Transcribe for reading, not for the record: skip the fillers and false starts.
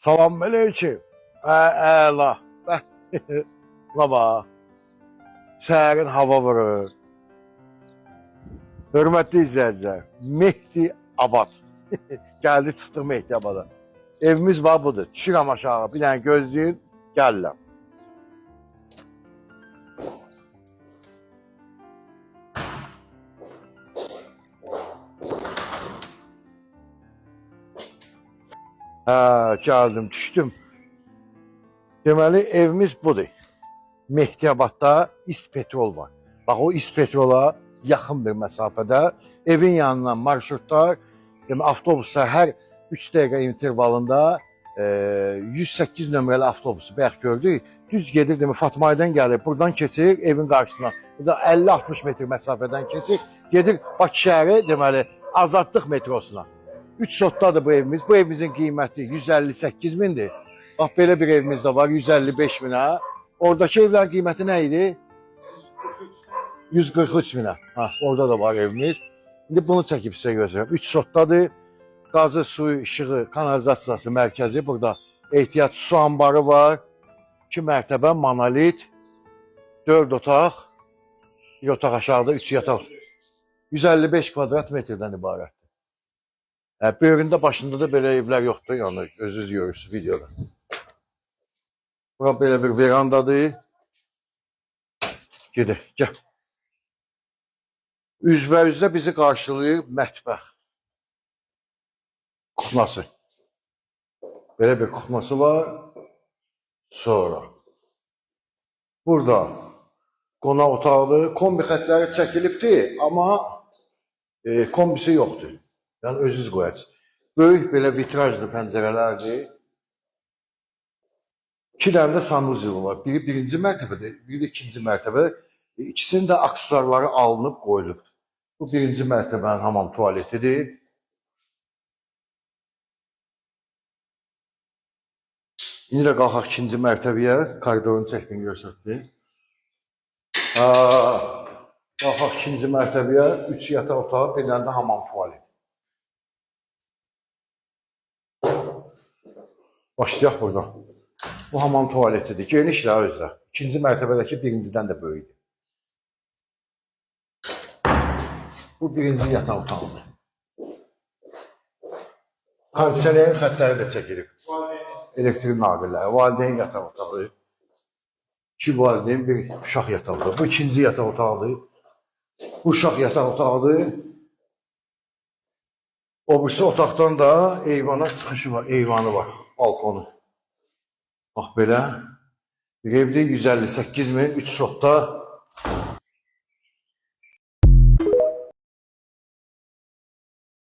Salam aleyküm. Əla. Baba. Səhərin hava vurur. Hörmətli izləyicilər, Mehdi Abad. Gəldi çıxdıq Mehdi Abada. Evimiz var budur. Düşürəm aşağı. Bir dənə gözləyin. Gəlirəm. Gəldim, düşdüm. Deməli, evimiz budur. Mehdi Abadda İspetrol var. Bax, o İspetrola yaxın bir məsafədə evin yanından marşrutlar, avtobuslar hər 3 dəqiqə intervalında 108 nömrəli avtobusu bayaq gördük. Düz gedir, Fatmaydan gəlir, buradan keçir evin qarşısına. Burada 50-60 metr məsafədən keçir, gedir Bakı şəhəri, deməli, Azadlıq metrosuna. 3 sotdadır bu evimiz. Bu evimizin qiyməti 158 mindir. Bax, belə bir evimiz də var, 155 minə. Oradakı evlərin qiyməti nə idi? 143 minə. Orada da var evimiz. İndi bunu çəkib sizə göstərəm. 3 sotdadır. Qazı, suyu, işığı, kanalizasiyası mərkəzi. Burada ehtiyat su anbarı var. 2 mərtəbə, monolit. 4 otaq. Bir otaq aşağıda, 3 yataq. 155 kvadrat metrdən ibarət. Böyründə başında da belə evlər yoxdur. Yəni, özünüz görürsünüz videoda. Bura belə bir verandadır. Gedək, gəl. Üzbə-üzdə bizi qarşılayır mətbəx. Kuxnası. Belə bir kuxnası var. Sonra. Burada qonaq otaqdır. Kombi xətləri çəkilibdir, amma kombisi yoxdur. Yəni, özünüz qoyacaq. Böyük belə vitrajlı pəncərələrdir. 2 dənə də sanuzil var. Biri birinci mərtəbədir, biri də ikinci mərtəbədir. İkisinin də aksesuarları alınıb qoyulubdur. Bu birinci mərtəbənin hamam tualetidir. İndi də qalxaq ikinci mərtəbəyə, koridorunu çəkdiyini göstərdin. Qalxaq ikinci mərtəbəyə, 3 yataq otağı, bir dənə də hamam tualet. Başlayaq buradan. Bu hamam tualetidir. Genişlə özlə. İkinci mərtəbədəki birincidən də böyükdür. Bu birinci yataq otağıdır. Kondisionerin xətləri də çəkilib. Elektrik naqilləri. Valideyn yataq otağı. 2 valideyn, bir uşaq yataq otağı. Bu ikinci yataq otağıdır. Bu uşaq yataq otağıdır. O birisi otaqdan da eyvana çıxışı var. Eyvanı var. Balkonu. Bax belə. Bir evdə 158 min, 3 sotda